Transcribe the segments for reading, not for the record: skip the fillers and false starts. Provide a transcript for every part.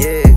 Yeah,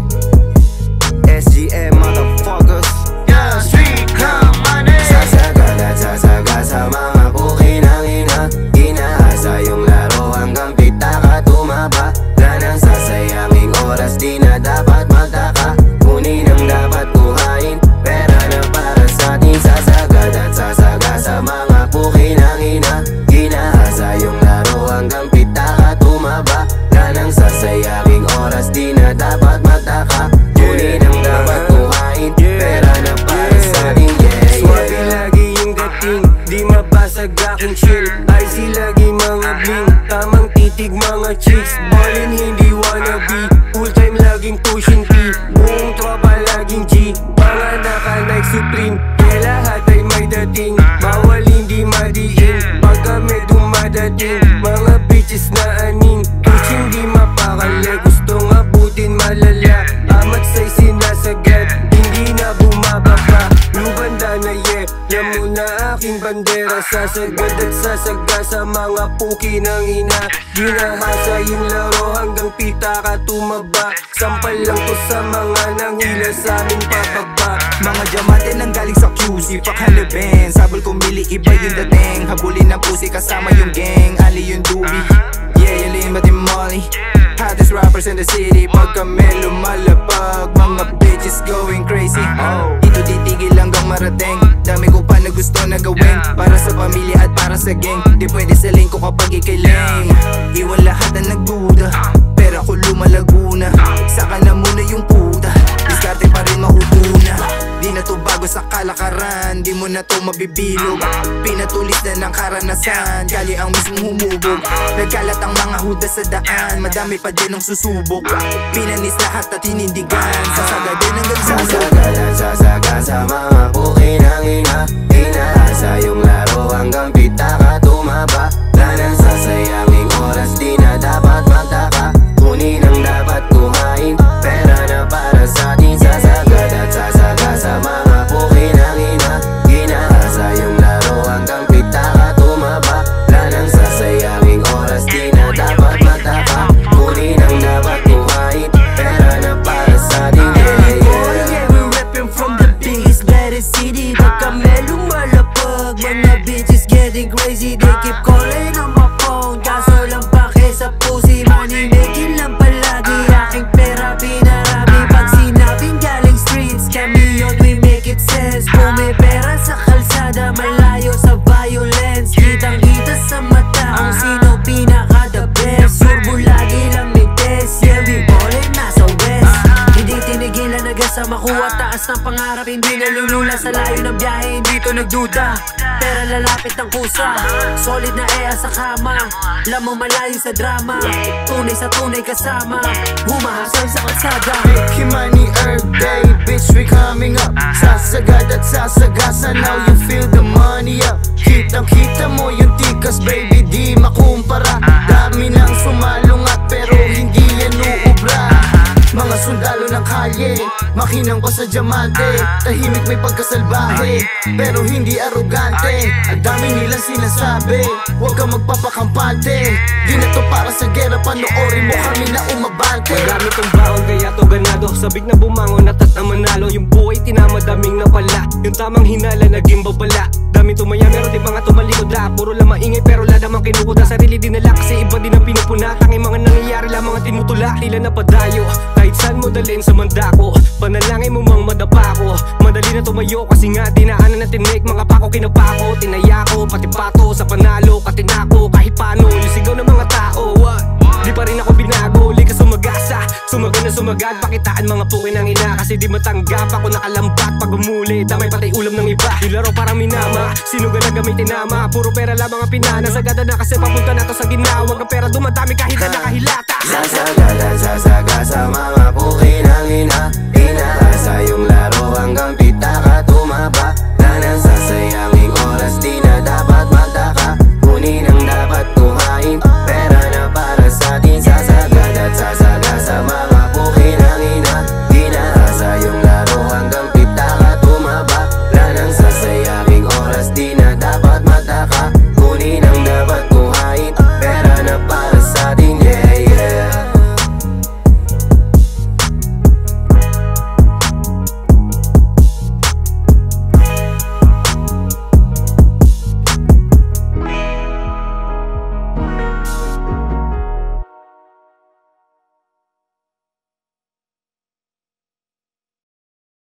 SGM motherfuckers. Yeah, street come money. Sasagad at sasagad sa mga pukinang ina. Ginahasa yung laro hanggang pitaka tumaba. Lanang sasayanging oras, di na dapat magtaka. Kunin ang dapat kuhain, pera na para sa atin. Sasagad at sasagad sa mga pukinang ina. Ginahasa yung laro hanggang pitaka tumaba. Lanang sasayanging oras, di na dapat magtaka. Kunin ang dapat kuhain, pera na para sa atin. Swabe lagi yung dating, di mabasag aking chill. IC lagi mga bling, tamang titig mga chicks. Ballin hindi wannabe, full time laging pushing P. Buong tropa laging G, mga naka-Nike Supreme. Kaya lahat ay may dating, bawal hindi madiin. Pagka may dumadating, mga bitches na aning. Pushing di mapakali, gustong abutin malala. Amat sa'y sinasagad, hindi na bumababa. Lubanda na yan muna aking bandera. Sasagad at sasaga sa mga puki ng ina. Ginahasa yung laro hanggang pita ka tumaba. Sampal lang to sa mga nanghila sa aming papaba. Mga diamante lang galing sa QC, pakalibin. Sabol kumili, iba yung dating. Habulin ng pusi kasama yung gang. Ali yung doobie, yeah, yung lima din Molly. Hottest rappers in the city. Pag kami lumalapag, mga bitches going crazy. Dito titigil hanggang marating. Dami ko pa na gusto na gawin, para sa pamilya at para sa gang. Di pwede saling ko kapag ikiling. Iwan lahat na nagduda, pero ako lumalago na. Saka na muna yung puta, diskarte pa rin mahutuna. Di na to bago sa kalakaran, di mo na to mabibilog. Pinatulis na ng karanasan, gali ang mismong humubog. Nagkalat ang mga huda sa daan, madami pa din ang susubok. Pinanis lahat at hinindigan, sasagad din hanggang Sasagad at sasagad sa mga pukinang ina. Ginahasa yung laro hanggang pitaka tumaba. Lanang sasayanging oras, di na dapat magtaka. Kunin ang dapat kuhain, pera na para sa atin. Sasagad at sasagad sa mga pukinang ina. Ginahasa yung laro hanggang pitaka tumaba. Lanang sasayanging oras, di na dapat magtaka. Kunin ang dapat kuhain, pera na para sa atin. City, pag kami lumalapag, mga bitches getting crazy. They keep calling on my phone, kaso lang pake sa pussy. Money making lang palagi, aking pera pinarami. Pag sinabing galing streets, kami yun, we make it sense. Kung may pera sa kalsada, malayo sa violence. Kitang kita sa mata kung sino pinaka the best. Surbo lagi lang may test, yeah we ballin' nasa west. Hindi tinigilan agad sa makuha, taas ng pangarap, hindi nalulula sa layo ng biyahe, hindi to nagduda. Pera lalapit ng kusa, solid na sa kama. Lamang malayo sa drama, tunay sa tunay kasama. Humahasal sa kalsada, Making money every day, bitch we coming up. Sasagad at sasagasa, now you feel the money up. Kitang kita mo yung tikas baby, di makumpara. Dami nang sumalungat pero hindi yan uubra. Mga sundalo ng kalye, makinang pa sa diamante. Tahimik may pagkasalbahe, pero hindi arogante. Ang dami nilang sinasabi, huwag kang magpapakampante. Di na to para sa gera, panoorin mo kami na umabante. madami tong baon kaya to ganado. Sabik na bumangon at na manalo. Yung buhay tinamadaming na pala, yung tamang hinala naging babala. Dami tumaya meron din mga tumalikod la. Puro lang maingay pero ladamang kinukuda. Sarili din nala kasi iba din ang pinupuna. Tanging mga nangyayari lamang ang tinutula. Tila na padayo, kahit saan mo dalhin sa mandako. Panalangin mo mang madapa ko. Madali na tumayo kasi nga dinaanan na tinik. Mga pako kinapako, tinaya ko, pati pato sa panalo, katinako. Kahit paano, yung sigaw ng mga tao. Di pa rin ako binago, likas sumagasa. Sumagad na sumagad, pakitaan mga pukin ng ina. Kasi di matanggap ako nakalambat pag umuli. Damay patay ulam ng iba, nilaro para minama. Sinuga na gamitin nama, puro pera lamang ang pinana. Sagada na kasi papunta na to sa ginawa. Ang pera dumadami kahit na nakahilata. Sasagad, sasagad